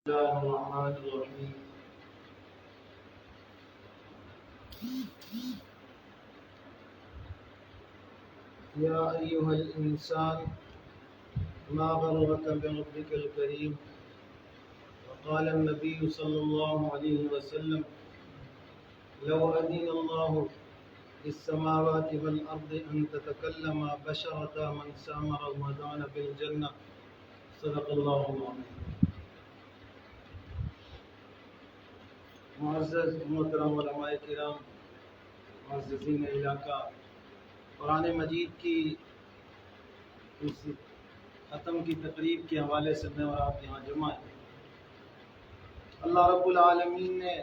الله الرحمن الرحيم يا أيها الإنسان ما غرك بربك الكريم وقال النبي صلى الله عليه وسلم لو أذن الله للسماوات والأرض أن تتكلم بشرة من سام رمضان بالجنة صدق الله العظيم. معزز محترم علماء کرام، معززین علاقہ، قرآن مجید کی اس ختم کی تقریب کے حوالے سے میں اور آپ یہاں جمع ہیں۔ اللہ رب العالمین نے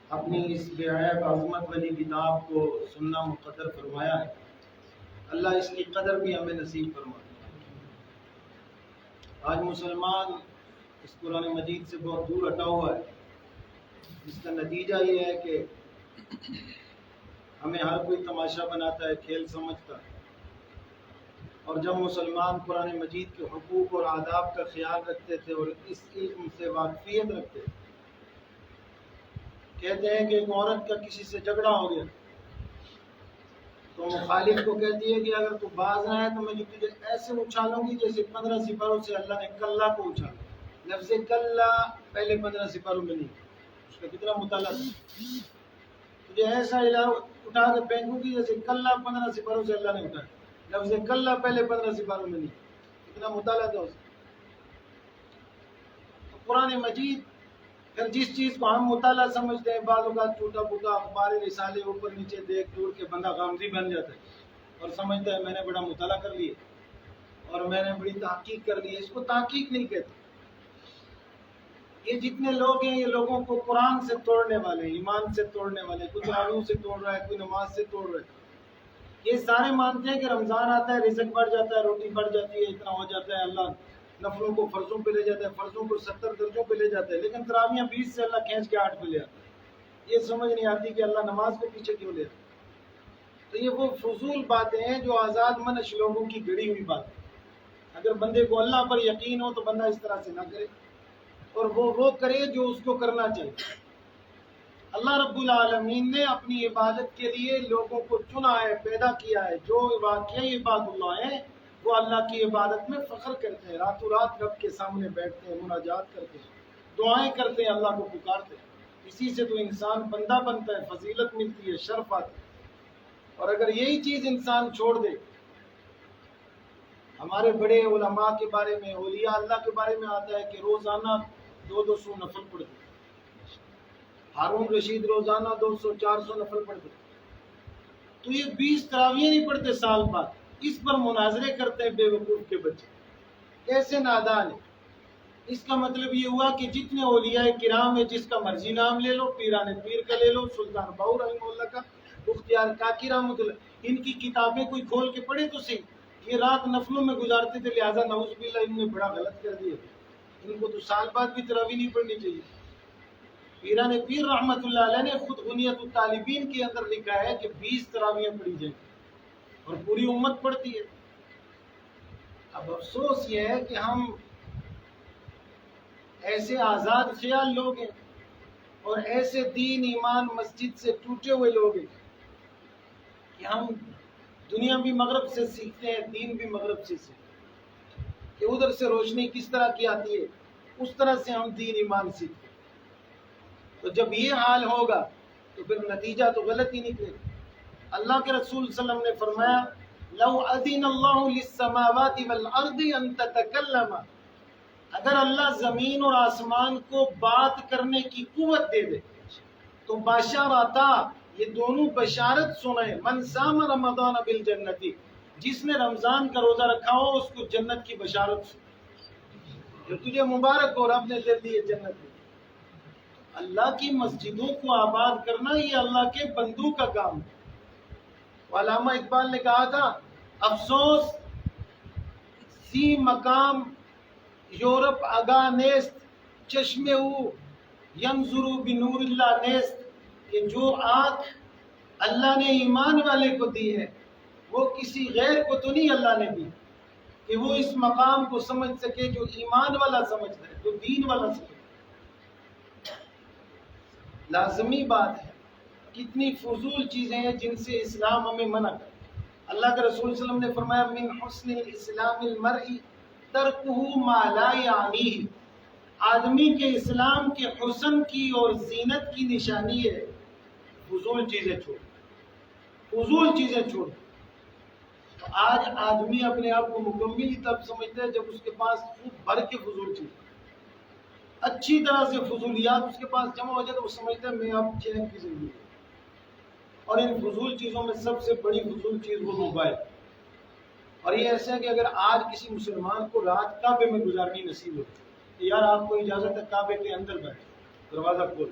اپنی اس بے عیب عظمت والی کتاب کو سننا مقدر فرمایا ہے۔ اللہ اس کی قدر بھی ہمیں نصیب فرمائے۔ آج مسلمان اس قرآن مجید سے بہت دور ہٹا ہوا ہے۔ اس کا نتیجہ یہ ہے کہ ہمیں ہر کوئی تماشا بناتا ہے، کھیل سمجھتا ہے، اور جب مسلمان قرآن مجید کے حقوق اور آداب کا خیال رکھتے تھے اور اس علم سے واقفیت رکھتے تھے، کہتے ہیں کہ ایک عورت کا کسی سے جھگڑا ہو گیا تو مخالف کو کہتی ہے کہ اگر تو باز نہ ہے تو میں تجھے ایسے اچھالوں گی جیسے 15 سپاروں سے اللہ نے کلہ کو اچھالا۔ لفظ کلہ پہلے 15 سپاروں میں نہیں، اس کا کتنا مطالعہ تھا۔ تجھے ایسا اٹھا کے پھینکوں گی جیسے کلہ 15 سپاروں سے اللہ نے اٹھایا۔ لفظ کلہ پہلے 15 سپاروں میں نہیں، کتنا مطالعہ تھا اس کا۔ تو قرآن مجید پھر جس چیز کو ہم مطالعہ سمجھتے ہیں، بعض اوقات چھوٹا پھوٹا اخبار رسالے اوپر نیچے دیکھ دور کے بندہ غامزی بن جاتا ہے اور سمجھتا ہے میں نے بڑا مطالعہ کر لیا اور میں نے بڑی تحقیق کر لی ہے۔ اس کو تحقیق نہیں کہتے۔ یہ جتنے لوگ ہیں یہ لوگوں کو قرآن سے توڑنے والے، ایمان سے توڑنے والے، کوئی تراویح سے توڑ رہا ہے، کوئی نماز سے توڑ رہا ہے۔ یہ سارے مانتے ہیں کہ رمضان آتا ہے، رزق بڑھ جاتا ہے، روٹی بڑھ جاتی ہے، اتنا ہو جاتا ہے، اللہ نفلوں کو فرضوں پہ لے جاتا ہے، فرضوں کو 70 درجوں پہ لے جاتا ہے، لیکن تراویحاں 20 سے اللہ کھینچ کے 8 پہ لے آتا ہے۔ یہ سمجھ نہیں آتی کہ اللہ نماز کو پیچھے کیوں لے آتا ہے۔ تو یہ وہ فضول باتیں ہیں جو آزاد منش لوگوں کی گڑی ہوئی بات ہے۔ اگر بندے کو اللہ پر یقین ہو تو بندہ اس طرح سے نہ کرے، اور وہ کرے جو اس کو کرنا چاہیے۔ اللہ رب العالمین نے اپنی عبادت کے لیے لوگوں کو چنا ہے، پیدا کیا ہے۔ جو واقعی عباد اللہ ہیں وہ اللہ کی عبادت میں فخر کرتے ہیں، راتوں رات رب کے سامنے بیٹھتے ہیں، مناجات کرتے ہیں، دعائیں کرتے ہیں، اللہ کو پکارتے ہیں۔ اسی سے تو انسان بندہ بنتا ہے، فضیلت ملتی ہے، شرف آتی ہے۔ اور اگر یہی چیز انسان چھوڑ دے، ہمارے بڑے علماء کے بارے میں، اولیاء اللہ کے بارے میں آتا ہے کہ روزانہ 200 نفل پڑھتے۔ ہارون رشید روزانہ 200-400 نفل پڑھتے۔ تو یہ 20 تراویح نہیں پڑھتے سال بعد، اس پر مناظرے کرتے ہیں بے وقوف کے بچے، کیسے نادان ہے۔ اس کا مطلب یہ ہوا کہ جتنے اولیاء کرام ہیں، جس کا مرضی نام لے لو، پیران پیر کا لے لو، سلطان باؤ رحمہ اللہ کا، بختیار کاکی رحمۃ اللہ، ان کی کتابیں کوئی کھول کے پڑھے تو صحیح۔ یہ رات نفلوں میں گزارتے تھے، لہٰذا نعوذ باللہ ان نے بڑا غلط کر دیا۔ ان کو تو سال بعد بھی تراویح نہیں پڑھنی چاہیے۔ پیران پیر رحمۃ اللہ علیہ نے خود غنیت الطالبین کے اندر لکھا ہے کہ 20 تراویح پڑھی جائیں اور پوری امت پڑھتی ہے۔ اب افسوس یہ ہے کہ ہم ایسے آزاد خیال لوگ ہیں اور ایسے دین ایمان مسجد سے ٹوٹے ہوئے لوگ ہیں کہ ہم دنیا بھی مغرب سے سیکھتے ہیں، دین بھی مغرب سے سیکھتے ہیں، کہ ادھر سے روشنی کس طرح کی آتی ہے اس طرح سے ہم دین ایمان سیکھتے ہیں۔ تو جب یہ حال ہوگا تو پھر نتیجہ تو غلط ہی نکلے گا۔ اللہ کے رسول صلی اللہ علیہ وسلم نے فرمایا لو اذن اللہ للسماوات والارض ان تتکلم، اگر اللہ زمین اور آسمان کو بات کرنے کی قوت دے دے تو بشارتا، یہ دونوں بشارت سنائے، من صام رمضان بالجنتی، جس نے رمضان کا روزہ رکھا ہو اس کو جنت کی بشارت سن، جو تجھے مبارک ہو، رب نے دے دی ہے جنت میں۔ اللہ کی مسجدوں کو آباد کرنا یہ اللہ کے بندوں کا کام ہے۔ علامہ اقبال نے کہا تھا افسوس سی مقام یورپ اگاہ نیست، چشمے او ینظرو بنور اللہ نیست، کہ جو آنکھ اللہ نے ایمان والے کو دی ہے وہ کسی غیر کو تو نہیں اللہ نے دی۔ کہ وہ اس مقام کو سمجھ سکے جو ایمان والا سمجھتا ہے، جو دین والا سمجھتا ہے۔ لازمی بات ہے، کتنی فضول چیزیں ہیں جن سے اسلام ہمیں منع کرتا ہے۔ اللہ کے رسول صلی اللہ علیہ وسلم نے فرمایا من حسن الاسلام المرء ترکہ ما لا یعنیہ، آدمی کے اسلام کے حسن کی اور زینت کی نشانی ہے فضول چیزیں چھوڑ، فضول چیزیں چھوڑ۔ تو آج آدمی اپنے آپ کو مکمل تب سمجھتا ہے جب اس کے پاس خوب بھر کے فضول چیز، اچھی طرح سے فضولیات اس کے پاس جمع ہو جائے تو وہ سمجھتا ہے میں اب چین کی زندگی۔ اور ان فضول چیزوں میں سب سے بڑی فضول چیز وہ موبائل۔ اور یہ ایسا ہے کہ اگر آج کسی مسلمان کو رات کعبے میں گزارنی نصیب ہو کہ یار آپ کو اجازت ہے کعبے کے اندر بیٹھ، دروازہ کھول،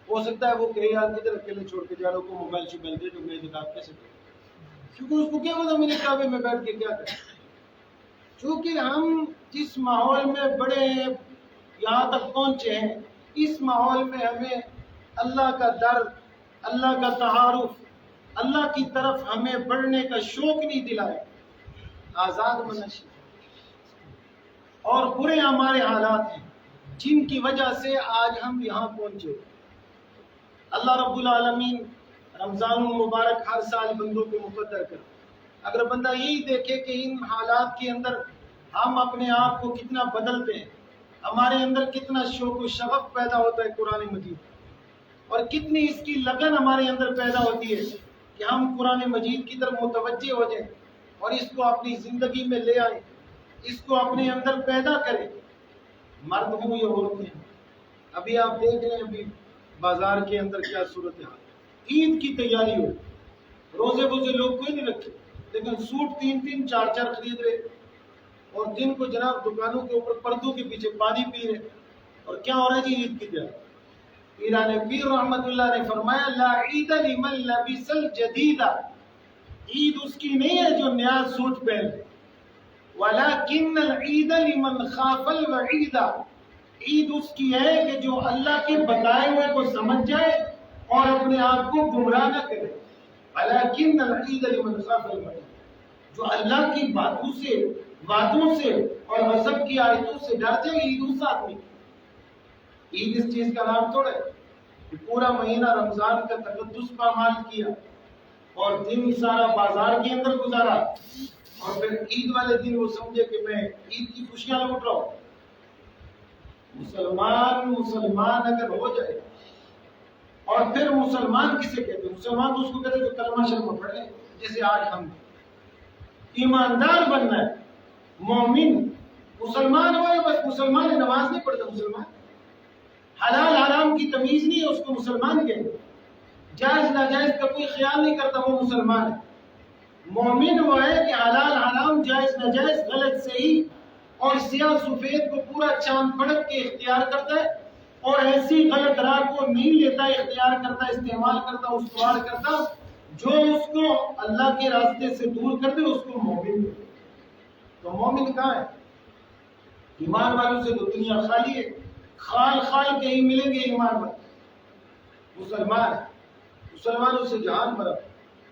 ہو سکتا ہے وہ کہے یار کدھر اکیلے چھوڑ کے جا رہا ہوں کو موبائل شوبائل دے تو میں نکال کیسے کروں، کیونکہ اس کو کیا پتا میں نے کعبے میں بیٹھ کے کیا کریں۔ چونکہ ہم جس ماحول میں بڑے ہیں، یہاں تک پہنچے ہیں، اس ماحول میں ہمیں اللہ کا در، اللہ کا تعارف، اللہ کی طرف ہمیں بڑھنے کا شوق نہیں دلائے، آزاد منشی اور برے ہمارے حالات ہیں جن کی وجہ سے آج ہم یہاں پہنچے۔ اللہ رب العالمین رمضان المبارک ہر سال بندوں کو مقدر کر، اگر بندہ یہی دیکھے کہ ان حالات کے اندر ہم اپنے آپ کو کتنا بدلتے ہیں، ہمارے اندر کتنا شوق و شغف پیدا ہوتا ہے قرآن مجید، اور کتنی اس کی لگن ہمارے اندر پیدا ہوتی ہے کہ ہم قرآن مجید کی طرف متوجہ ہو جائیں اور اس کو اپنی زندگی میں لے آئیں، اس کو اپنے اندر پیدا کریں، مرد ہوں یا عورتیں۔ ابھی آپ دیکھ رہے ہیں ابھی بازار کے اندر کیا صورتحال، عید کی تیاری ہو، روزے بوزے لوگ کوئی نہیں رکھے لیکن سوٹ 3 4 خرید رہے، اور دن کو جناب دکانوں کے اوپر پردوں کے پیچھے پانی پی رہے، اور کیا ہو رہا ہے جی عید کی تیاری۔ پیران پیر رحمت اللہ نے فرمایا لا عید لمن لبس الجدید، عید اس کی نہیں ہے جو نیا سوٹ پہن لے، ولکن العید لمن خاف الوعید، عید اس کی ہے کہ جو اللہ کے بتائے ہوئے کو سمجھ جائے اور اپنے آپ کو گمراہ نہ کرے، ولکن العید لمن خاف الوعید، جو اللہ کی باتوں سے، وعدوں سے اور غضب کی آیتوں سے ڈر جائے، عید اس آدمی کی۔ عید اس چیز کا نام تھوڑا ہے کہ پورا مہینہ رمضان کا تقدس پامال کیا اور دن سارا بازار کے اندر گزارا، اور پھر عید والے دن وہ سمجھے کہ میں عید کی خوشیاں لوٹ رہا ہوں۔ مسلمان اگر ہو جائے، اور پھر مسلمان کسے کہتے ہیں؟ مسلمان تو اس کو کہتے ہیں جو کلمہ شرمہ پڑھ لے، جیسے آج ہم۔ ایماندار بننا ہے، مومن مسلمان ہو، بس مسلمان ہے، نماز نہیں پڑھتا مسلمان، حلال حرام کی تمیز نہیں ہے اس کو مسلمان کہتے، جائز ناجائز کا کوئی خیال نہیں کرتا وہ مسلمان ہے۔ مومن وہ ہے کہ حلال حرام، جائز ناجائز، غلط صحیح اور سیاہ سفید کو پورا چاند پڑک کے اختیار کرتا ہے، اور ایسی غلط راہ کو نہیں لیتا، اختیار کرتا، استعمال کرتا، استوار کرتا جو اس کو اللہ کے راستے سے دور کر دے، اس کو مومن ہے۔ تو مومن کہاں ہے؟ ایمان والوں سے تو دنیا خالی ہے، خال کے ہی ملیں گے ایمان والے۔ مسلمان ہے، مسلمانوں سے جہان بھرا،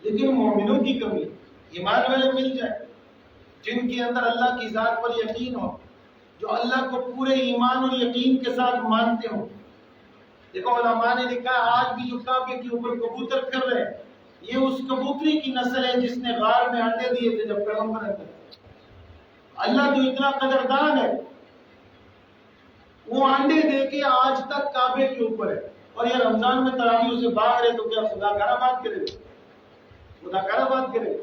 لیکن مومنوں کی کمی، ایمان والے مل جائیں جن کے اندر اللہ کی ذات پر یقین ہو، جو اللہ کو پورے ایمان اور یقین کے ساتھ مانتے ہوں۔ دیکھو علماء نے لکھا آج بھی جو کعبے کے اوپر کبوتر پھر رہے ہیں، یہ اس کبوتری کی نسل ہے جس نے غار میں انڈے دیے تھے جب پیغمبر اندر۔ اللہ تو اتنا قدردان ہے، وہ انڈے دے کے آج تک کعبے کے اوپر ہے، اور یہ رمضان میں تراویح سے باہر ہے تو کیا خدا گھر آباد کرے گا؟ خدا گھر آباد کرے گا؟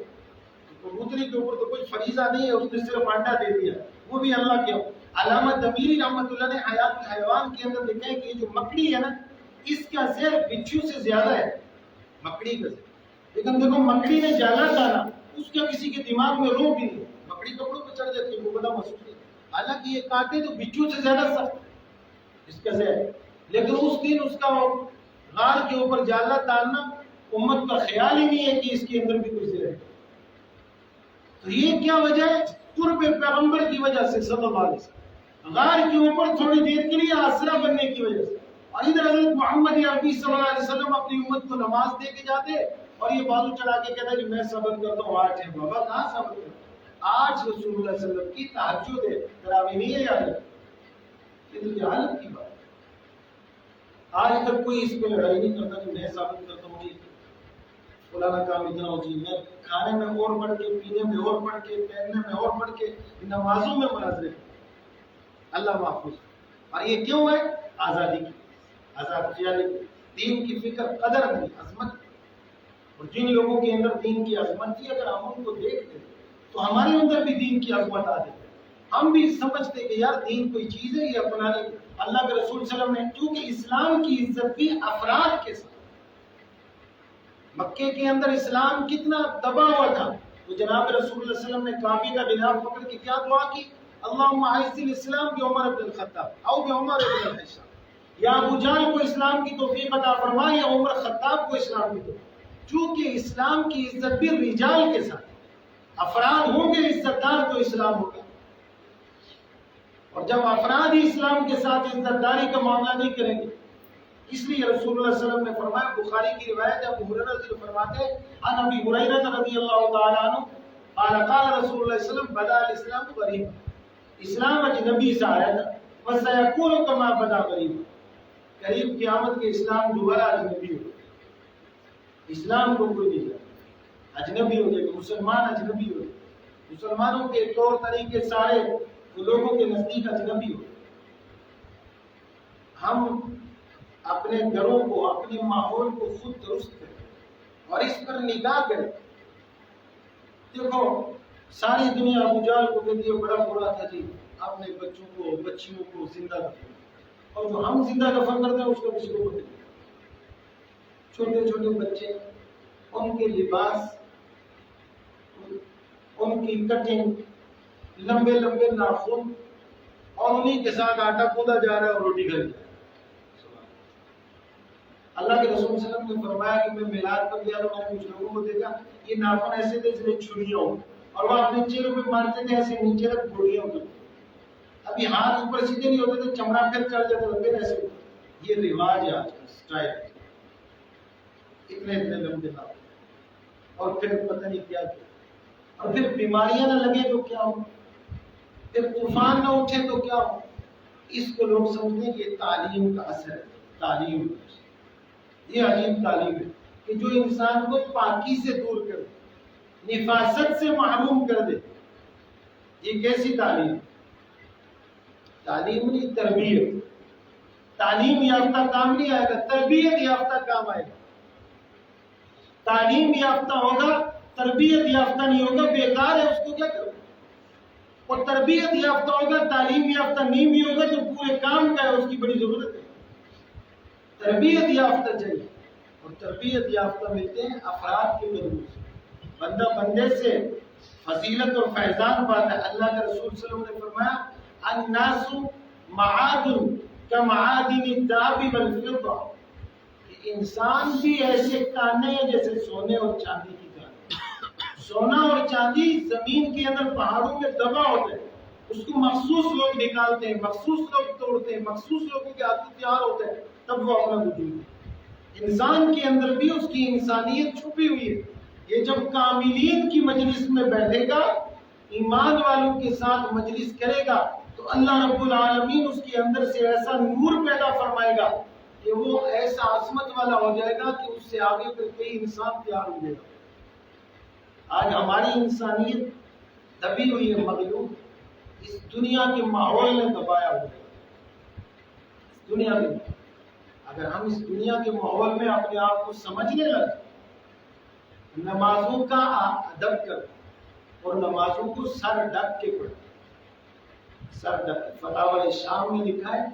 کبوتری کے اوپر تو کوئی فریضہ نہیں ہے، اس نے صرف انڈا دے دیا، وہ بھی اللہ کے۔ علامہ دمیری رحمت اللہ نے حیات الحیوان کے اندر لکھا ہے کہ یہ جو مکڑی ہے نا، اس کا زہر بچھو سے زیادہ ہے، مکڑی کا زہر۔ لیکن دیکھو مکڑی نے جالا ڈالا، اس کا کسی کے دماغ میں روح بھی نہیں، مکڑی کپڑوں پہ چڑھ جاتی ہے، وہ بڑا محسوس نہیں، حالانکہ یہ کاٹے تو بچھو سے زیادہ سخت اس کا زہر، لیکن اس دن اس کا غار کے اوپر جالا ڈالنا امت کا خیال ہی نہیں ہے کہ اس کے اندر بھی کوئی زہر ہے۔ تو یہ کیا وجہ ہے؟ قرب پیغمبر کی وجہ سے صلی اللہ علیہ وسلم، غار کے اوپر تھوڑی دیر کے لیے آسرا بننے کی وجہ سے۔ اور ادھر حضرت محمد عربی صلی اللہ علیہ وسلم اپنی امت کو نماز دے کے جاتے، اور یہ بازو چڑھا کے کہتا ہے کہ میں صبر کرتا ہوں 8 ہے۔ بابا کہاں صبر کرتا؟ آج رسول اللہ صلی اللہ علیہ وسلم کی تہجد ہے، تراویح نہیں ہے یاد رکھیں، یہ تو جہالت کی بات ہے۔ آج تک کوئی اس پہ لڑائی نہیں کرتا کہ میں ثابت کرتا ہوں جی فلانا کام اتنا ہو جی، میں کھانے میں اور پڑھ کے، پینے میں اور پڑھ کے، پہننے میں اور پڑھ کے، نمازوں میں مناظرے، اللہ محفوظ۔ اور یہ کیوں ہے؟ آزادی کی، آزاد خیالی، دین کی فکر، قدر نہیں، عظمت۔ اور جن لوگوں کے اندر دین کی عظمت تھی، اگر ہم ان کو دیکھتے تو ہمارے اندر بھی دین کی عظمت آ جاتی، ہم بھی سمجھتے کہ یار دین کوئی چیز ہے، یہ اپنانے۔ اللہ کے رسول صلی اللہ علیہ وسلم نے، کیونکہ اسلام کی عزت بھی افراد کے ساتھ، مکے کے اندر اسلام کتنا دبا ہوا تھا، تو جناب رسول اللہ صلی اللہ علیہ وسلم نے کعبے کا غلاف پکڑ کے کیا دعا کی؟ اللہم اعز الاسلام بعمر بن الخطاب او بعمر بن الخطاب، یا ابو جہل کو اسلام کی توفیق عطا فرما، یا عمر خطاب کو اسلام کی توفیق۔ چونکہ اسلام کی عزت بھی رجال کے ساتھ، افراد ہوں گے عزت دار تو اسلام ہوگا، اور جب افراد ہی اسلام کے ساتھ عزت داری کا معاملہ نہیں کریں گے، اس لیے رسول اللہ صلی اللہ علیہ وسلم نے فرمایا، بخاری کی روایت ہے، ابو ہریرہ سے فرماتے ہیں، ان ابی ہریرہ رضی اللہ تعالی عنہ قال قال رسول اللہ صلی اللہ علیہ وسلم بدا الاسلام غریب، اسلام اجنبی سے آیا تھا، وسيكون كما بدا غریب، قریب قیامت کے اسلام دوبارہ اجنبی ہوگا، اسلام کو کوئی نہیں جانتا، اجنبی ہو جائے گا، مسلمان اجنبی ہو جائے گا، مسلمانوں کے طور طریقے سارے لوگوں کے نزدیک اجنبی ہو۔ ہم اپنے گھروں کو، اپنے ماحول کو خود درست کریں اور اس پر نگاہ کریں۔ دیکھو ساری دنیا ابو جہل کو کہتی ہے بڑا برا تھا جی، اپنے بچوں کو، بچیوں کو زندہ دفن، اور جو ہم زندہ دفن کرتے ہیں اس کو کسی کو پتہ نہیں۔ چھوٹے چھوٹے بچے، ان کے لباس، ان کی کٹنگ، لمبے لمبے ناخن، اور انہی کے ساتھ آٹا کودا جا رہا ہے اور روٹی کھائی جا رہا ہے۔ اللہ کے رسول صلی اللہ علیہ وسلم نے فرمایا کہ میں میلاد پر گیا تو میں نے کچھ لوگوں کو دیکھا، یہ ناخن ایسے تھے جیسے چھریاں ہوں، اور وہ اپنے چہروں پہ مارتے تھے ایسے نیچے تک گھوڑیاں ہوتی تھیں، ابھی ہاتھ اوپر سیدھے نہیں ہوتے تھے، چمڑا پھر چڑھ جاتا تھا، پھر ایسے ہوتا۔ یہ رواج ہے آج کا سٹائل، اتنے اتنے لمبے ناخن، اور پھر پتہ نہیں کیا کیا، اور پھر بیماریاں نہ لگے تو کیا ہو، پھر طوفان نہ اٹھے تو کیا ہو۔ اس کو لوگ سمجھتے ہیں کہ تعلیم کا اثر ہے، تعلیم، یہ عجیب تعلیم ہے کہ جو انسان کو پاکی سے دور کر دے، نفاست سے محروم کر دے، یہ کیسی تعلیم؟ تعلیم نہیں، تربیت۔ تعلیم یافتہ کام نہیں آئے گا، تربیت یافتہ کام آئے گا۔ تعلیم یافتہ ہوگا، تربیت یافتہ نہیں ہوگا، بیکار ہے، اس کو کیا کرو۔ اور تربیت یافتہ ہوگا، تعلیم یافتہ نہیں بھی ہوگا تو پورے کام کا ہے، اس کی بڑی ضرورت ہے۔ تربیت یافتہ چاہیے، اور تربیت یافتہ ملتے ہیں افراد کے ضرور سے، بندہ بندے سے فضیلت اور فیضان پاتا ہے۔ اللہ کے رسول صلی اللہ علیہ وسلم نے فرمایا الناس معادن کمعادن الذهب والفضة، کہ انسان بھی ایسے کانے ہیں جیسے سونے اور چاندی کی طرح۔ سونا اور چاندی زمین کے اندر پہاڑوں میں دبا ہوتے ہیں، اس کو مخصوص لوگ نکالتے ہیں، مخصوص لوگ توڑتے ہیں، مخصوص لوگوں کے ہاتھوں تیار ہوتے ہیں، تب وہ اپنا وجود ہے۔ انسان کے اندر بھی اس کی انسانیت چھپی ہوئی ہے۔ یہ جب کاملین کی مجلس میں بیٹھے گا، ایمان والوں کے ساتھ مجلس کرے گا، تو اللہ رب العالمین اس کے اندر سے ایسا نور پیدا فرمائے گا کہ وہ ایسا عظمت والا ہو جائے گا کہ اس سے آگے پھر کوئی انسان تیار ہو جائے گا۔ آج ہماری انسانیت دبی ہوئی ہے، مغلوب، اس دنیا کے ماحول نے دبایا ہوا ہے۔ دنیا میں اگر ہم اس دنیا کے ماحول میں اپنے آپ کو سمجھنے لگے، نمازوں کا ادب کر اور نمازوں کو سر ڈھک کے پڑھ، سر ڈھک۔ فتاوی شام میں لکھا ہے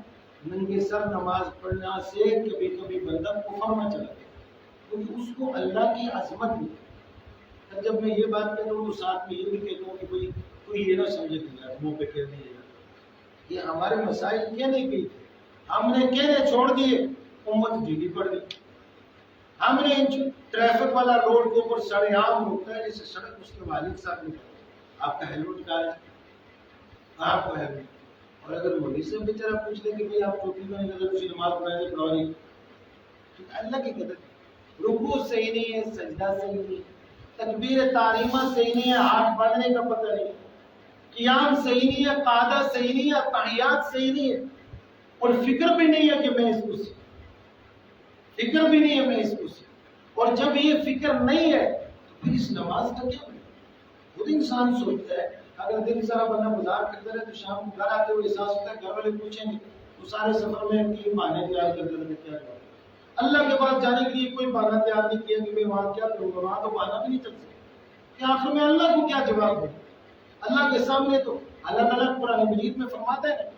ننگے سر نماز پڑھنا سے کبھی کبھی بندہ کفر میں چلا جائے، کیونکہ اس کو اللہ کی عظمت نہیں۔ جب میں یہ بات کہتا ہوں تو ساتھ میں یہ بھی کہتا ہوں کہ کوئی یہ نہ سمجھے کہ یار منہ پہ کہہ دیے، یہ ہمارے مسائل کہنے کے تھے، ہم نے کہنے چھوڑ دیے، امت ڈھیلی پڑ گئی۔ ہم نے ٹریفک والا روڈ کے اوپر سڑیعام روکتا ہے، جیسے سڑک اس کے والد صاحب نے آپ کا ہیلمٹ کہا ہے، آپ کا ہیلمٹ، اور اگر مولوی سے بیچارہ پوچھ لیں کہ بھائی آپ ٹوپی میں اگر کسی نماز پڑھائیں گے پڑھوانی، اللہ کی قدر، رکوع صحیح نہیں ہے، سجدہ صحیح نہیں ہے، تکبیر تحریمہ صحیح نہیں ہے، ہاتھ باندھنے کا پتہ نہیں ہے، قیام صحیح نہیں ہے، قعدہ صحیح نہیں ہے، تحیات صحیح نہیں ہے، اور فکر بھی نہیں ہے کہ میں اس کو سیکھوں، فکر بھی نہیں ہے میں اس کو سیکھوں۔ اور جب یہ فکر نہیں ہے تو پھر اس نماز کا کیا ہے؟ خود انسان سوچتا ہے، اگر دن سارا بندہ مزار کرتا رہے تو شام کو گھر آتے ہوئے احساس ہوتا ہے، گھر والے پوچھیں گے تو سارے سفر میں تین بہانے تیار کرتے رہے، کیا جواب؟ اللہ کے پاس جانے کے لیے کوئی بہانہ تیار نہیں کیا کہ میں وہاں کیا کروں گا، وہاں تو بہانہ بھی نہیں چل سکتا کہ آخر میں اللہ کو کیا جواب دوں؟ اللہ کے سامنے تو اللہ تعالیٰ قرآن مجید میں فرماتا ہے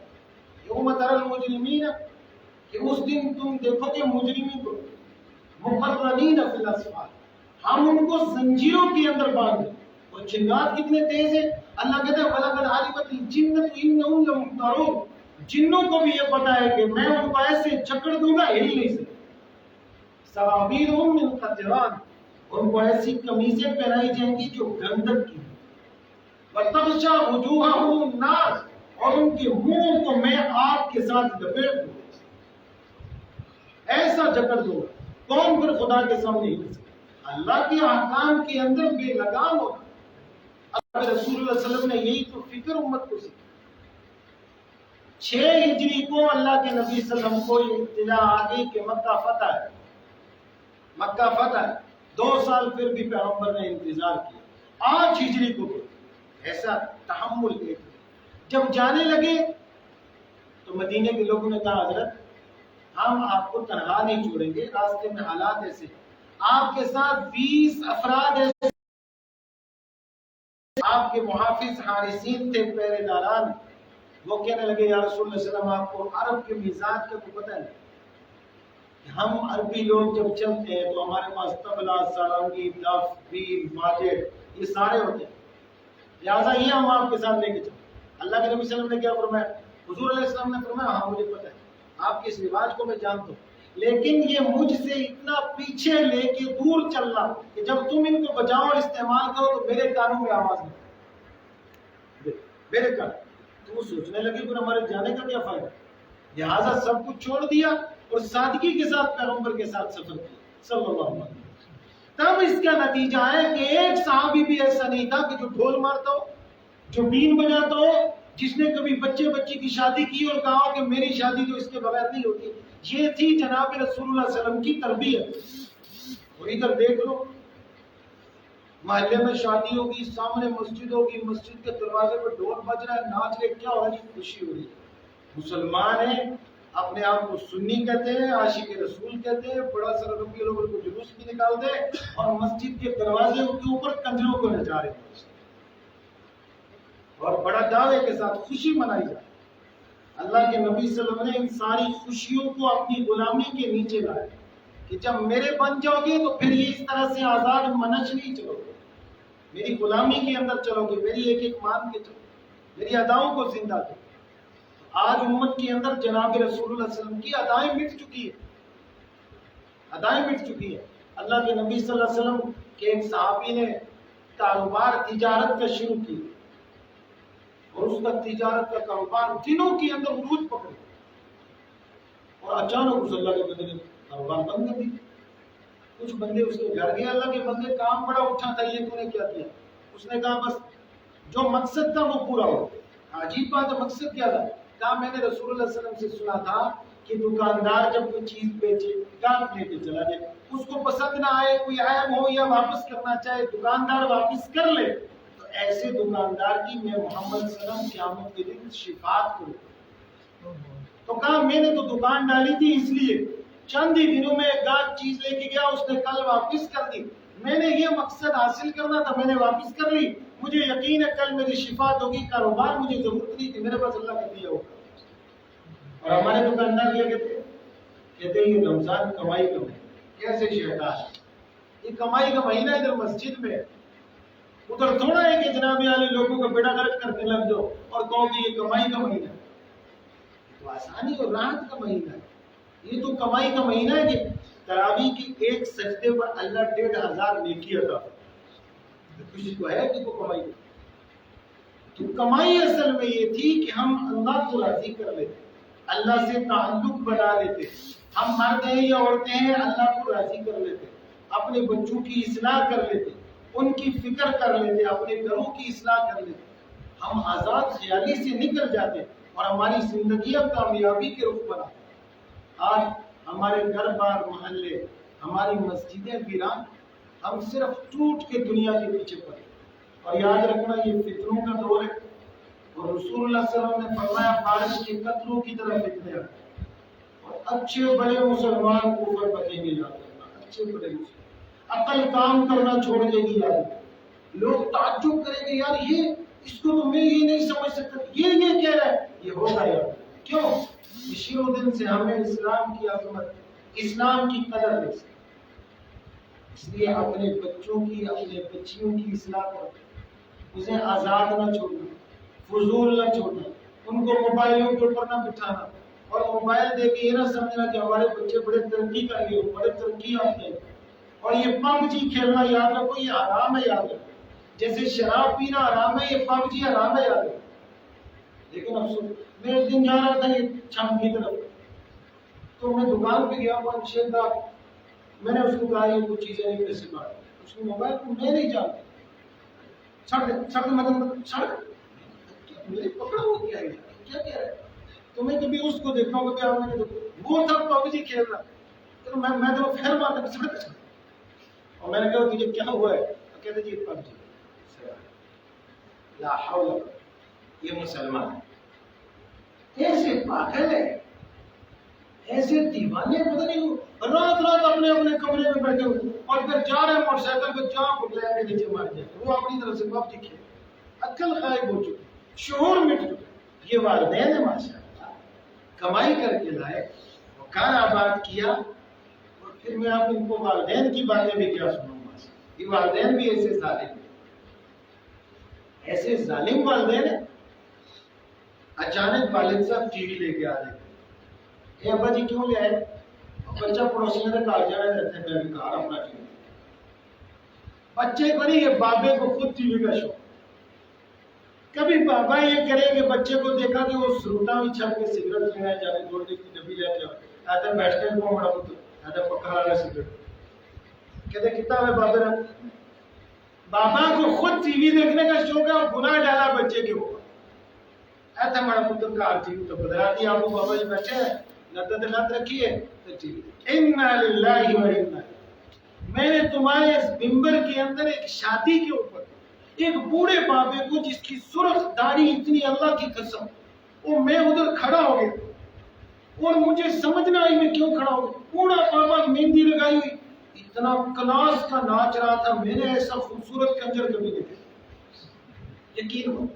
یوم تری المجرمین، کہ اس دن تم دیکھو کہ مجرمین کو مقرنین فی الاصفاد، ہم ان کو زنجیروں کے اندر باندھ دیں، اور چنگات کتنے تیز ہے۔ اللہ کہتا ہے وَلَقَدْ عَلِمَتِ الْجِنَّةُ إِنَّهُمْ لَمُحْضَرُونَ، جنوں کو بھی یہ پتا ہے کہ میں ان کو ایسے جکڑ دوں گا ہل نہیں سکتے۔ سرابیلہم من قطران، ان کو ایسی قمیضیں پہنائی جائیں گی جو گندک کی، وَتَغْشَى وُجُوهَهُمُ النَّارُ، اور ان کے منہوں کو میں آگ کے ساتھ لپیٹ دوں گا، ایسا جکڑ دوں گا۔ کون پھر خدا کے سامنے ہل سکتا؟ اللہ کے احکام کے اندر بے لگام ہوتا۔ رسول اللہ صلی اللہ علیہ وسلم نے یہی تو فکر امت کو سکھائی۔ 6 ہجری کو اللہ کے نبی صلی اللہ علیہ وسلم کو اطلاع آ گئی کہ مکہ فتح ہے، مکہ فتح ہے۔ 2 سال پھر بھی پیغمبر نے انتظار کیا، 8 ہجری کو بھی ایسا تحمل ایک۔ جب جانے لگے تو مدینے کے لوگوں نے کہا حضرت ہم آپ کو تنہا نہیں چھوڑیں گے، راستے میں حالات ایسے، آپ کے ساتھ 20 افراد ایسے، آپ کے محافظ حارسین تھے، پہرے داران، وہ کہنے لگے یا رسول اللہ صلی اللہ علیہ وسلم آپ کو عرب کے مزاج کا تو پتہ ہے، ہم عربی لوگ جب چلتے ہیں تو ہمارے پاس طبلہ، سارنگی، دف، بیل، باجے یہ سارے ہوتے ہیں، لہٰذا یہ ہم آپ کے ساتھ لے کے چلیں۔ اللہ کے نبی صلی اللہ علیہ وسلم نے کیا فرمایا؟ حضور علیہ السلام نے فرمایا ہاں مجھے پتہ ہے، آپ کے اس رواج کو میں جانتا ہوں، لیکن یہ مجھ سے اتنا پیچھے لے کے دور چلنا کہ جب تم ان کو بچاؤ اور استعمال کرو تو میرے کانوں میں آواز نہیں، میرے کان۔ تو وہ سوچنے لگے پھر ہمارے جانے کا کیا فائدہ؟ لہٰذا سب کچھ چھوڑ دیا اور سادگی کے ساتھ پیغمبر کے ساتھ سفر کیا صلی اللہ علیہ وسلم۔ تب اس کا نتیجہ ہے کہ ایک صحابی بھی ایسا نہیں تھا کہ جو ڈھول مارتا ہو، جو بین بجاتا ہو، جس نے کبھی بچے بچی کی شادی کی اور کہا کہ میری شادی تو اس کے بغیر نہیں ہوتی۔ یہ تھی جناب رسول اللہ صلی اللہ علیہ وسلم کی تربیت۔ اور ادھر دیکھ لو، محلے میں شادی ہوگی، سامنے مسجد ہوگی، مسجد کے دروازے پر ڈھول بج رہا ہے، ناچ رہے، کیا ہو رہا ہے؟ خوشی ہو رہی ہے۔ مسلمان ہیں، اپنے آپ کو سنی کہتے ہیں، عاشق رسول کہتے ہیں، بڑا سر ربیع الاول کو جلوس بھی نکالتے ہیں اور مسجد کے دروازے کے اوپر کنجروں کو نچا رہے ہیں اور بڑا دعوے کے ساتھ خوشی منائی جائے۔ اللہ کے نبی صلی اللہ علیہ وسلم نے ان ساری خوشیوں کو اپنی غلامی کے نیچے لایا کہ جب میرے بن جاؤ گے تو پھر یہ اس طرح سے آزاد منچ نہیں چلو گے، میری غلامی کے اندر چلو گے، میری ایک ایک مان کے چلو، میری اداؤں کو زندہ کرو۔ آج امت کے اندر جناب رسول اللہ صلی اللہ علیہ وسلم کی ادائیں مٹ چکی ہے، ادائیں مٹ چکی ہے۔ اللہ کے نبی صلی اللہ علیہ وسلم کے ایک صحابی نے کاروبار تجارت کا شروع کی اور اس کا تجارت کا کاروبار دنوں کے اندر عروج پکڑے اور اچانک اس اللہ کے بندے نے کاروبار بند کر دی۔ کچھ بندے اس کے گھر گئے، اللہ کے بندے کام بڑا اٹھا تھا، یہ تو نے کیا کیا؟ اس نے کہا بس جو مقصد تھا وہ پورا ہو۔ عجیب بات ہے، مقصد کیا تھا؟ کہا میں نے رسول اللہ صلی اللہ علیہ وسلم سے سنا تھا کہ دکاندار جب کوئی چیز بیچے گاہک لے کے چلا جائے، اس کو پسند نہ آئے، کوئی عیب ہو یا واپس کرنا چاہے، دکاندار واپس کر لے، تو ایسے دکاندار کی میں محمد صلی اللہ علیہ وسلم قیامت کے دن شفاعت کروں۔ تو کہا میں نے تو دکان ڈالی تھی اس لیے چند ہی دنوں میں گاہک چیز لے کے گیا، اس نے کل واپس کر دی، میں نے یہ مقصد حاصل کرنا تھا، میں نے واپس کر لی، مجھے یقین ہے کل میری شفاعت ہوگی، کاروبار مجھے ضرورت نہیں تھی، میرے پاس اللہ کا دیا ہوگا۔ اور ہمارے دکاندار کیا کہتے ہیں یہ رمضان کمائی کا مہینہ، کیسے شیطان ہے، یہ کمائی کا مہینہ ادھر مسجد میں، ادھر تھوڑا ہے کہ جناب عالی لوگوں کا بیڑا غرق کرنے لگ جاؤ اور کہو کہ یہ کمائی کا مہینہ ہے۔ تو آسانی اور راحت کا مہینہ ہے، یہ تو کمائی کا مہینہ ہے کہ تراویح کی ایک سجدے پر اللہ 1500 نیکی عطا کرے۔ کسی کو ہے کہ وہ کمائی ہے؟ تو کمائی اصل میں یہ تھی کہ ہم اللہ کو راضی کر لیتے، اللہ سے تعلق بنا لیتے، ہم مرد ہیں یا عورتیں ہیں اللہ کو راضی کر لیتے، اپنے بچوں کی اصلاح کر لیتے، ان کی فکر کر لیتے، اپنے گھروں کی اصلاح کر لیتے، ہم آزاد خیالی سے نکل جاتے اور ہماری زندگیاں کامیابی کے رخ پر آتی۔ آج ہمارے گھر بار محلے، ہماری مسجدیں ویران، ہم صرف ٹوٹ کے دنیا کے پیچھے پڑے۔ اور یاد رکھنا یہ فتنوں کا دور ہے، اور رسول اللہ صلی اللہ علیہ وسلم نے فرمایا بارش کے قطروں کی طرح فتنے ہیں، اور اچھے بڑے مسلمان اوپر بکیں گے۔ یاد رکھنا اچھے بڑے مسلمان، عقل کام کرنا چھوڑ دے گی۔ یاد لوگ تعجب کریں گے، یار یہ اس کو تو میں یہ نہیں سمجھ سکتا، یہ کہہ رہا ہے، یہ ہوگا یار۔ کیوں؟ اسی دن سے ہمیں اسلام کی عظمت، اسلام کی قدر نہیں سکتے۔ اس لیے اپنے بچوں کی، اپنے بچیوں کی اصلاح کرو، انہیں آزاد نہ چھوڑنا، فضول نہ چھوڑنا، ان کو موبائلوں کے اوپر نہ بٹھانا، اور موبائل دے کے یہ نہ سمجھنا کہ ہمارے بچے بڑے ترقی کر گئے، بڑے ترقی یافتہ ہیں۔ اور یہ پب جی کھیلنا یاد رکھو یہ حرام ہے، یاد رکھو۔ جیسے شراب پینا حرام ہے، یہ پب جی حرام ہے، یاد رکھو۔ لیکن افسوس، میں ایک دن جا رہا تھا یہ چھم کی طرف، تو میں دکان پہ گیا 5-6 دار، میں نے اس کو کہا یہ کچھ چیزیں نہیں پیسے بات، اس کو موبائل کو میں نہیں جانتا، چھڑ مطلب میرے پکڑا ہو گیا ہے، کیا کہہ رہا ہے؟ تو میں کبھی اس کو دیکھتا ہوں، کبھی آپ نے وہ تھا پب جی کھیل رہا، تو میں تو پھر مارتا چھڑ، اور میں نے کہا تجھے کیا ہوا ہے؟ کہتے جی پب جی۔ لا حول، یہ مسلمان ایسے پاگل ہے، ایسے دیوانے، پتہ نہیں رات رات اپنے کمرے میں بیٹھے ہوئے، اور پھر جا رہے ہیں موٹر سائیکل پہ، جہاں پکڑے کے نیچے مار جائے، وہ اپنی طرف سے پب جی کھیل، عقل غائب ہو چکی، شعور مٹ چکا۔ یہ والدین ہے ماشاءاللہ، کمائی کر کے لائے، مکان آباد کیا، اور پھر میں آپ ان کو والدین کی باتیں بھی کیا سنوں گا۔ یہ والدین بھی ایسے ظالم ہیں، ایسے ظالم والدین ہیں۔ اچانک والد صاحب ٹی وی لے کے آ رہے ہیں، اے ابا جی کیوں لے آئے؟ بچہ پڑوسی میں کہا جا رہے رہتے ہیں، میں بھی کہا اپنا ٹی وی، بچے کو نہیں، یہ بابے کو خود ٹی وی کا شوق۔ کبھی بابا یہ کرے کہ بچے کو دیکھا کہ وہ سروٹا میں چھپ کے سگریٹ پینا جانے، گولڈے کی ڈبی لے کے آتا بیٹھ کے وہ بڑا پتر آتا پکڑا رہا سگریٹ، کہتے کتنا ہے بابے نے؟ بابا کو خود ٹی وی دیکھنے کا شوق ہے اور گناہ ڈالا بچے کے اوپر۔ ایسا بڑا پتر کار ٹی وی تو بدلا دیا، آپ کو بابا جی بیٹھے ہیں، لت رکھیے تو ٹی وی۔ انا للہ و انا، میں نے تمہارے اس ممبر کے اندر ایک شادی کے اوپر ایک بوڑھے بابے کو جس کی سرخ داڑھی اتنی، اللہ کی قسم، وہ میں ادھر کھڑا ہو گیا اور مجھے سمجھنا آئی میں کیوں کھڑا ہو گیا۔ بوڑھا بابا مہندی لگائی ہوئی، اتنا کلاس کا ناچ رہا تھا، میں نے ایسا خوبصورت کنجر کبھی نہیں دیکھا، یقین ہو۔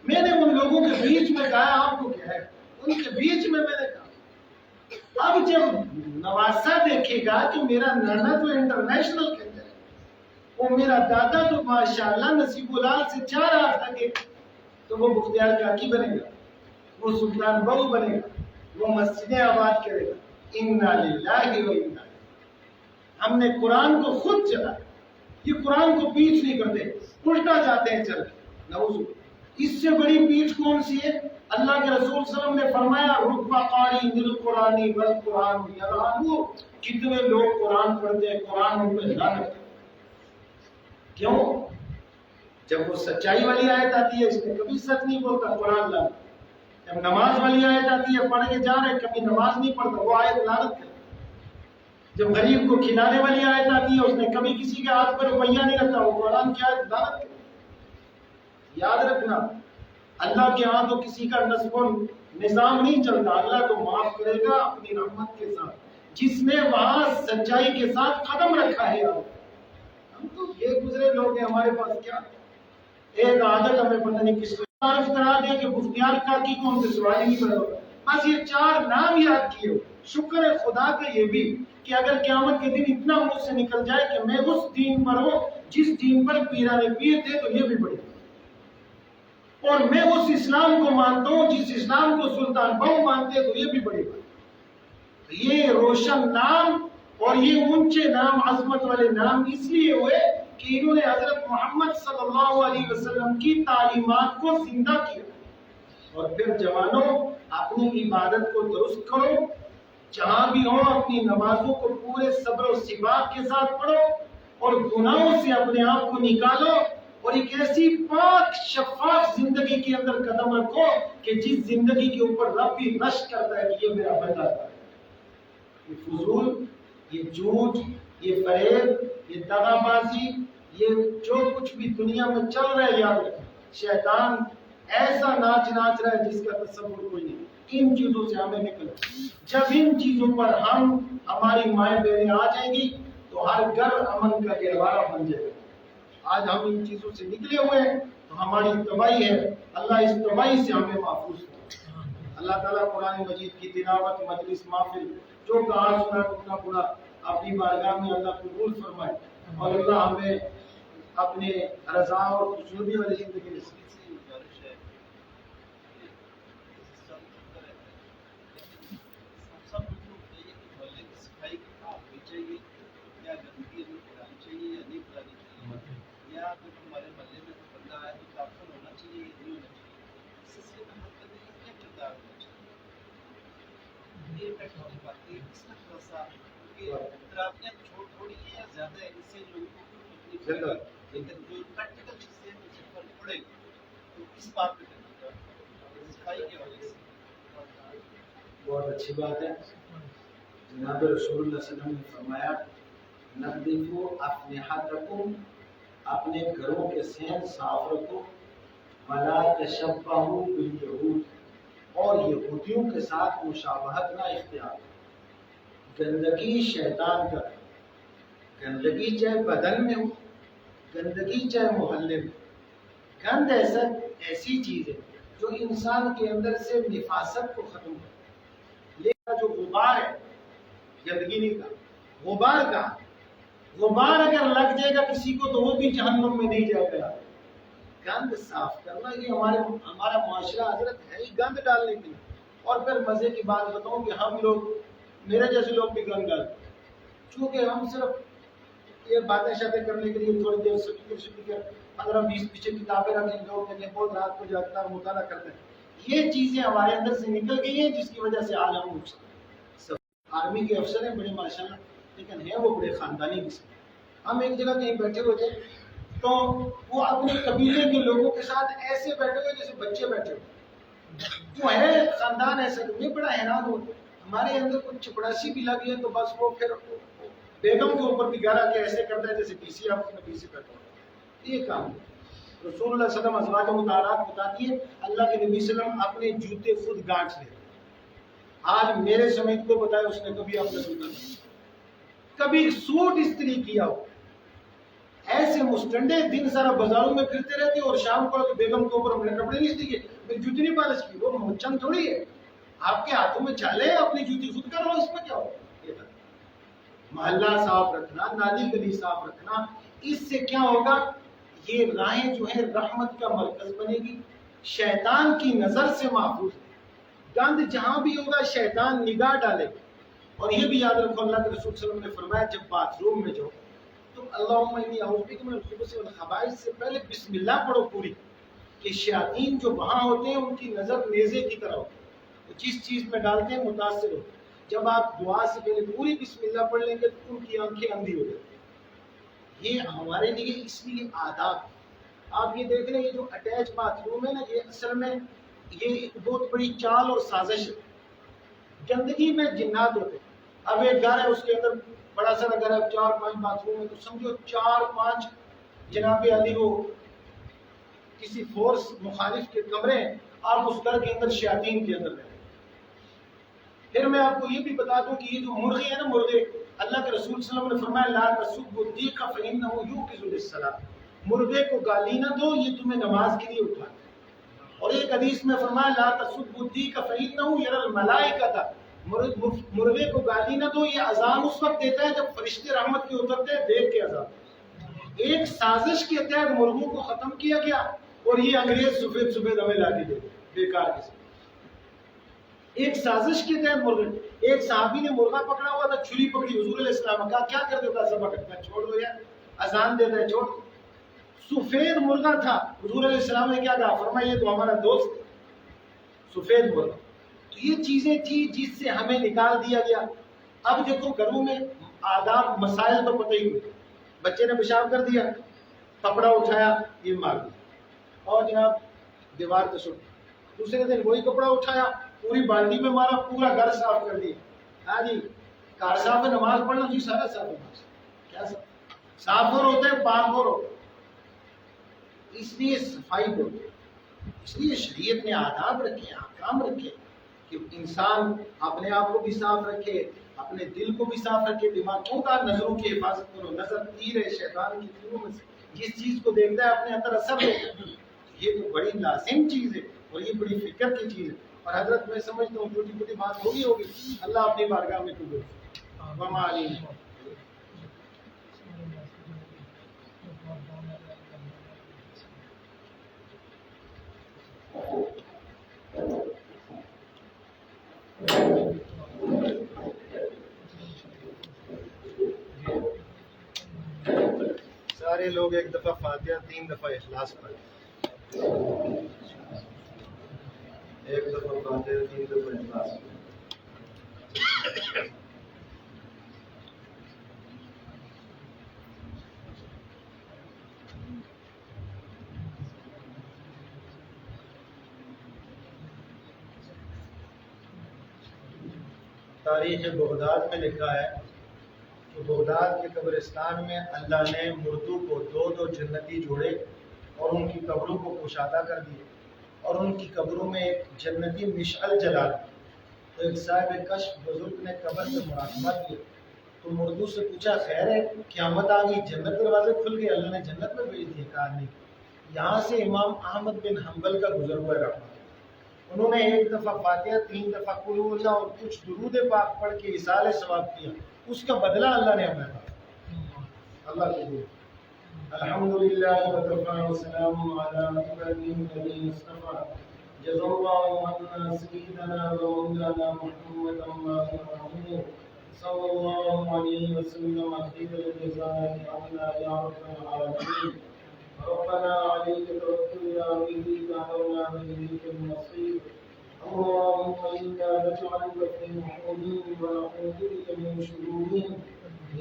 میں نے ان لوگوں کے بیچ میں گایا، آپ کو کیا ہے، ان کے بیچ میں نے کہا۔ اب جب نواسا دیکھے گا کہ میرا نانا تو انٹرنیشنل کنجر ہے، وہ میرا دادا تو ماشاءاللہ نصیب الال سے چاہ رہا تھا کہ تو وہ بختیار کاکی بنے گا، وہ سلطان بہو بنے گا، وہ مسجدیں آباد کرے گا۔ انا للہ و انا، ہم نے قرآن کو خود چلا، یہ قرآن کو پیچھ نہیں کرتے، الٹا جاتے ہیں چل کے، نعوذ۔ اس سے بڑی پیٹھ کون سی ہے؟ اللہ کے رسول صلی اللہ علیہ وسلم نے فرمایا رب قاری بالقرآن والقرآن یلعنہ، کتنے لوگ قرآن پڑھتے ہیں، قرآن ان پہ لعنت ہے۔ کیوں؟ جب وہ سچائی والی آیت آتی ہے اس میں کبھی سچ نہیں بولتا، قرآن لعنت۔ جب نماز والی آیت آتی ہے پڑھ کے جا رہے کبھی نماز نہیں پڑھتا، وہ آیت لعنت ہے۔ جب غریب کو کھلانے والی آیت آتی ہے اس نے کبھی کسی کے ہاتھ پر روپیہ نہیں رکھا، وہ قرآن کی آیت لعنت ہے۔ یاد رکھنا، اللہ کے ہاں تو کسی کا نصب و نظام نہیں چلتا، اللہ تو معاف کرے گا اپنی رحمت کے ساتھ، جس نے وہاں سچائی کے ساتھ قدم رکھا ہے۔ ہم تو یہ گزرے لوگ ہیں، ہمارے پاس کیا ایک عادت ہمیں پتہ نہیں کس کو تعارف کرا دے کہ بختیار کاکی کو ہم سے سوال نہیں کرو، بس یہ 4 نام یاد کیے ہو۔ شکر ہے خدا کا یہ بھی کہ اگر قیامت کے دن اتنا مجھ سے نکل جائے کہ میں اس دین پر ہوں جس دین پر پیران پیر تھے، تو یہ بھی بڑی، اور میں اس اسلام کو مانتا ہوں جس اسلام کو سلطان بہو مانتے، تو یہ بھی بڑی بات۔ یہ روشن نام اور یہ اونچے نام، عظمت والے نام اس لیے ہوئے کہ انہوں نے حضرت محمد صلی اللہ علیہ وسلم کی تعلیمات کو زندہ کیا۔ اور پھر جوانوں، اپنی عبادت کو درست کرو، جہاں بھی ہو اپنی نمازوں کو پورے صبر و ثبات کے ساتھ پڑھو، اور گناہوں سے اپنے آپ کو نکالو اور ایک ایسی پاک شفاف زندگی کے اندر قدم رکھو کہ جس زندگی کے اوپر رب بھی رشک کرتا ہے کہ یہ میرا بندہ ہے. یہ فضول، یہ جھوٹ، یہ فریب، یہ دغا بازی، یہ جو کچھ بھی دنیا میں چل رہا ہے، یاد رکھیں شیطان ایسا ناچ ناچ رہا ہے جس کا تصور کوئی نہیں. ان چیزوں سے ہمیں نکلنا. جب ان چیزوں پر ہماری مائیں بہنیں آ جائیں گی تو ہر گھر امن کا گہوارہ بن جائے گا. آج ہم ان چیزوں سے نکلے ہوئے ہیں تو ہماری تباہی ہے. اللہ اس تباہی سے ہمیں محفوظ کرے. اللہ تعالیٰ قرآن مجید کی تلاوت، مجلس، محفل جو کہا سنا ٹکڑا پورا اپنی بارگاہ میں اللہ قبول فرمائے اور اللہ ہمیں اپنے رضا اور خوشنودی والی زندگی نصیب. بہت اچھی بات ہے. جناب رسول اللہ صلی اللہ علیہ وسلم نے فرمایا نظفوا اسلحتکم، اپنے گھروں کے صحن صاف رکھو، ولا تشبہوا بالیہود، اور یہودیوں کے ساتھ مشابہت نہ اختیار. گندگی شیطان کا، گندگی چاہے بدن میں ہو، گندگی چاہے محلے میں. گند ایسی چیز ہے جو انسان کے اندر سے نفاست کو ختم کرے. لیکن جو غبار ہے، گندگی نہیں کا غبار کا، غبار اگر لگ جائے گا کسی کو تو وہ بھی جہنم میں نہیں جائے گا. گند صاف کرنا یہ ہمارا معاشرہ حضرت ہے ہی گند ڈالنے کے لیے. اور پھر مزے کی بات بتاؤں کہ ہم لوگ، میرے جیسے لوگ بھی گند ڈالتے ہیں. چونکہ ہم صرف یہ باتیں شاتیں کرنے کے لیے تھوڑی دیر سپیکر 15-20 پیچھے کتابیں رکھیں گے اور بہت رات کو جاگتا مطالعہ کرتے ہیں. یہ چیزیں ہمارے اندر سے نکل گئی ہیں جس کی وجہ سے آج ہم آرمی کے افسر ہیں بڑے ماشاءاللہ، لیکن ہیں وہ بڑے خاندانی قسم. ہم ایک جگہ کہیں بیٹھے ہوتے ہیں تو وہ اپنے قبیلے کے لوگوں کے ساتھ ایسے بیٹھے ہوئے جیسے بچے بیٹھے ہوئے. جو ہے خاندان ایسا، میں بڑا حیران ہوں. ہمارے اندر کچھ چپڑاسی بھی لگی ہے تو بس وہ پھر بیگم کے اوپر بھی گارا کے ایسے کرتا ہے جیسے ڈی سی آفس میں ڈی سی بیٹھا ہوا. یہ کام ہے. رسول اللہ صلی اللہ علیہ وسلم ازواج مطہرات بتاتی ہے اللہ کے نبی صلی اللہ علیہ وسلم اپنے جوتے خود گانٹھ لیتے. آج میرے سمیت کو بتایا اس نے کبھی اپنا جوتا نہیں، کبھی سوٹ استری کیا ہو. ایسے مستنڈے دن سارا بازاروں میں پھرتے رہتے اور شام کو بیگم کے اوپر ہم نے کپڑے نہیں استری کیے، جوتی نہیں پالش کی. وہ مچھن تھوڑی ہے آپ کے ہاتھوں میں چالے، اپنی جوتی خود کر لو، اس میں کیا ہو. محلہ صاف رکھنا، نالی گلی صاف رکھنا، اس سے کیا ہوگا، یہ راہیں جو ہے رحمت کا مرکز بنے گی، شیطان کی نظر سے محفوظ ہے. گند جہاں بھی ہوگا شیطان نگاہ ڈالے گا. اور یہ بھی یاد رکھو اللہ کے رسول صلی اللہ علیہ وسلم نے فرمایا جب باتھ روم میں جاؤ تو اللہم انی اعوذ بک من الخبث والخبائث سے پہلے بسم اللہ پڑھو پوری، کہ شیاطین جو وہاں ہوتے ہیں ان کی نظر نیزے کی طرح ہوتی ہے، جس چیز میں ڈالتے ہیں متاثر ہوتے ہیں. جب آپ دعا سے پہلے پوری بسم اللہ پڑھ لیں گے تو ان کی آنکھیں اندھی ہو جاتی ہیں. یہ ہمارے لیے اس لیے آداب. آپ یہ دیکھ لیں یہ جو اٹیچ باتھ روم ہے نا، یہ اصل میں یہ ایک بہت بڑی چال اور سازش ہے. گندگی میں جنات ہوتے ہیں. اب ایک گھر ہے اس کے اندر بڑا سارا گھر ہے، 4-5 باتھ روم ہے، تو سمجھو 4-5 جناب علی وہ کسی فورس مخالف کے کمرے ہیں، آپ اس گھر کے اندر شیاطین کے اندر رہتے. پھر میں آپ کو یہ بھی بتا دوں کہ یہ جو مرغے ہیں نا، مرغے اللہ کے رسول صلی اللہ علیہ وسلم نے فرمایا لا تسبوا الدیک فإنه یوقظ للصلاۃ، مرغے کو گالی نہ دو، یہ تمہیں نماز کے لیے اٹھاتا ہے. اور ایک حدیث میں فرمایا لا تسبوا الدیک فإنه یری الملائکۃ، مرغے کو گالی نہ دو، یہ اذان اس وقت دیتا ہے جب فرشتے رحمت کے اترتے ہیں، دیکھ کے اذان. ایک سازش کے تحت مرغوں کو ختم کیا گیا اور یہ انگریز سفید سفید ہمیں لا کے دے بیکار کے. ایک سازش کے تحت مرغے. ایک صحابی نے مرغا پکڑا ہوا تھا، چھری پکڑی، حضور علیہ السلام کہا کیا کر دیتا ذبح کرتا، چھوڑ دو یار، اذان دیتا ہے چھوڑ. سفید مرغا تھا، حضور علیہ السلام نے کیا کہا، فرمایا یہ تو ہمارا دوست ہے سفید مرغا. تو یہ چیزیں تھی جس سے ہمیں نکال دیا گیا. اب دیکھو گھروں میں آداب مسائل تو پتہ ہی ہوئے. بچے نے پیشاب کر دیا، کپڑا اٹھایا، یہ مار دیا اور جناب دیوار پہ سٹ۔ دوسرے دن وہی کپڑا اٹھایا، پوری بالٹی میں مارا، پورا گھر صاف کر دیا۔ ہاں جی، گھر صاف ہے، نماز پڑھنا جی سارا صاف ہے، کیا صاف ہو ہوتے ہیں، پاک ہو ہوتے ہیں۔ اس لیے صفائی بولتے ہیں، اس لیے شریعت نے آداب رکھے، احکام رکھے کہ انسان اپنے آپ کو بھی صاف رکھے، اپنے دل کو بھی صاف رکھے، دماغوں کا نظروں کی حفاظت کرو۔ نظر تیر ہے شیطان کی تیروں میں سے، جس چیز کو دیکھتا ہے اپنے اندر اثر ہوتا ہے۔ یہ تو بڑی لازم چیز ہے اور یہ بڑی فکر کی چیز ہے۔ اور حضرت میں سمجھتا ہوں چھوٹی چھوٹی بات ہوگی، اللہ اپنی بارگاہ میں قبول وما علیہ۔ سارے لوگ ایک دفعہ فاتحہ 3 دفعہ اخلاص پڑھیں، ایک دفعہ فاتحہ 3 دفعہ اخلاص پڑھیں۔ تاریخ بغداد میں لکھا ہے کہ بغداد کے قبرستان میں اللہ نے مردوں کو 2 جنتی جوڑے اور ان کی قبروں کو کشادہ کر دیے اور ان کی قبروں میں ایک جنتی مشعل جلا دی۔ تو ایک صاحب کشف بزرگ نے قبر میں مراقبہ کیا تو مردوں سے پوچھا، خیر ہے قیامت آ گئی، جنت دروازے کھل گئے، اللہ نے جنت میں بھیج دیے؟ کہا نہیں، یہاں سے امام احمد بن حنبل کا گزر ہوا رہا، انہوں نے 1 دفعہ فاتحہ 3 دفعہ قل هو اللہ اور کچھ درود پاک پڑھ کے اصالہ ثواب کیا، اس کا بدلہ اللہ نے ہمیں دیا۔ اللہ قبول۔ الحمدللہ وکفی وسلام علی عبادہ الذین اصطفی، جزا اللہ عنا سیدنا ومولانا محمد صلی اللہ علیہ وسلم خیر الجزاء عنا یا رب العالمین۔ ربنا عليك توكلنا وإليك أنبنا وإليك المصير، اللهم إنا نجعلك في نحورهم ونعوذ بك من شرورهم۔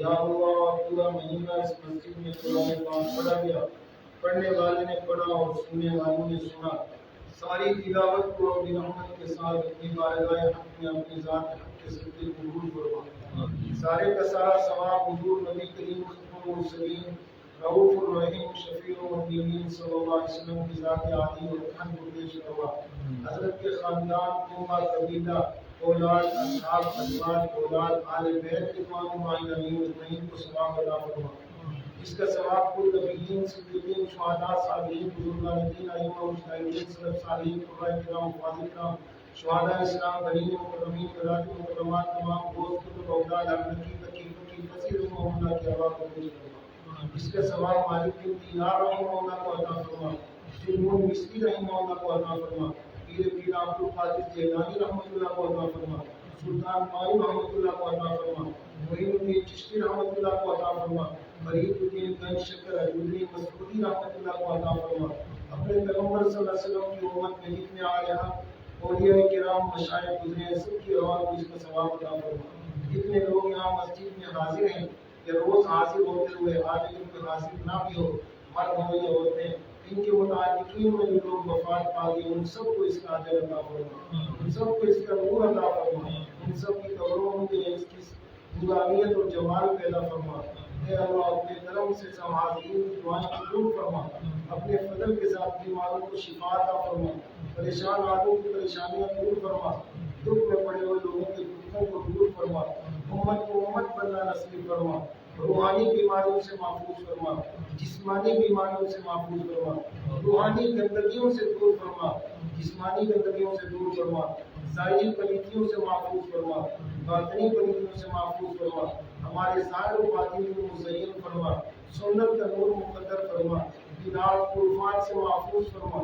یا اللہ پورا مہینہ اس مسجد میں قرآن پاک پڑھا گیا، پڑھنے والے نے پڑھا اور سننے والوں نے سنا، ساری تلاوت کو اپنی رحمت کے ساتھ اپنی بارگاہ حق میں اپنی ذات حق کے صدقے قبول فرما۔ سارے کا سارا ثواب حضور نبی کریم خاتم المرسلین رؤوف الرحیم شفیع المذنبین صلی اللہ علیہ وسلم کی ذات عالی اور رحمت کو پیش کروا۔ حضرت کے خاندان، کنبہ، قبیلہ، اولاد، اصحاب، ازواج، اولاد، آل بیت کے تمام معین امین اجمعین کو ثواب عطا فرما۔ اس کا ثواب کل نبیین، صدیقین، شہداء، صالحین، بزرگان دین، ائمہ مجتہدین، سلف صالحین، فقہاء کرام، فاضل کرام، شہداء اسلام، غنی مکرمین، مراجع مکرمات، تمام دوست کتب اولاد احمدی تقی فقی کثیر محمد کی آواز کو پیش کرنا۔ اس کا ثواب مالک بن دینار رحمہ اللہ کو عطا فرما، سلمون مصری رحمہ اللہ کو عطا فرما، پیر پیر عبد القادر جیلانی رحمۃ اللہ کو عطا فرما، سلطان مائی رحمۃ اللہ کو عطا فرما، معین الدین چشتی رحمۃ اللہ کو عطا فرما، فرید الدین گنج شکر اجوری مسعودی رحمۃ اللہ کو عطا فرما۔ اپنے پیغمبر صلی اللہ علیہ وسلم کی امت میں جتنے آئے ہیں اولیاء کرام مشائخ گزرے ہیں، سب کی روح کو اس کا ثواب عطا فرما۔ جتنے لوگ یہاں مسجد میں حاضر ہیں کہ روز حاضر ہوتے ہوئے آج ان کو حاضر نہ بھی ہو، مرد ہو یا عورتیں، ان کے متعلقین میں جو لوگ وفات پا گئے ان سب کو اس کا اجر عطا فرما، ان سب کو اس کا نور عطا فرما، ان سب کی قبروں میں اس کی نورانیت اور جمال پیدا فرما۔ اے اللہ اپنے کرم سے سب حاضرین کی دعائیں قبول فرما، اپنے فضل کے ساتھ بیماروں کو شفا عطا فرما، پریشان آدمیوں کی پریشانیاں دور فرما، دکھ میں پڑے ہوئے لوگوں کے دکھوں کو دور فرما، امت کو امت بننا نصیب فرما، روحانی بیماریوں سے محفوظ فرما، جسمانی بیماریوں سے محفوظ فرما، روحانی گندگیوں سے دور فرما، جسمانی گندگیوں سے دور فرما، ظاہری پلیتیوں سے محفوظ فرما، باطنی پلیتیوں سے محفوظ فرما، ہمارے ظاہر و باطن کو مزین فرما، سنت کا نور مقدر فرما، بدعات و عرفات سے محفوظ فرما،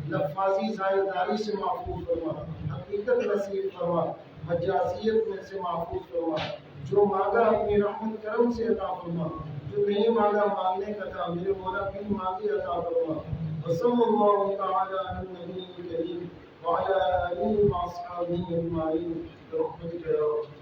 لفاظی ظاہرداری سے محفوظ فرما، حقیقت نصیب فرما، مجازیت میں سے محفوظ فرما، جو مانگا اپنی رحمت کرم سے عطا فرما، جو نہیں مانگا مانگنے کا تھا میرے مولا بن مانگے عطا فرما۔ وصلی اللہ تعالی علی النبی الکریم وعلی آلہ واصحابہ اجمعین برحمتک یا رب۔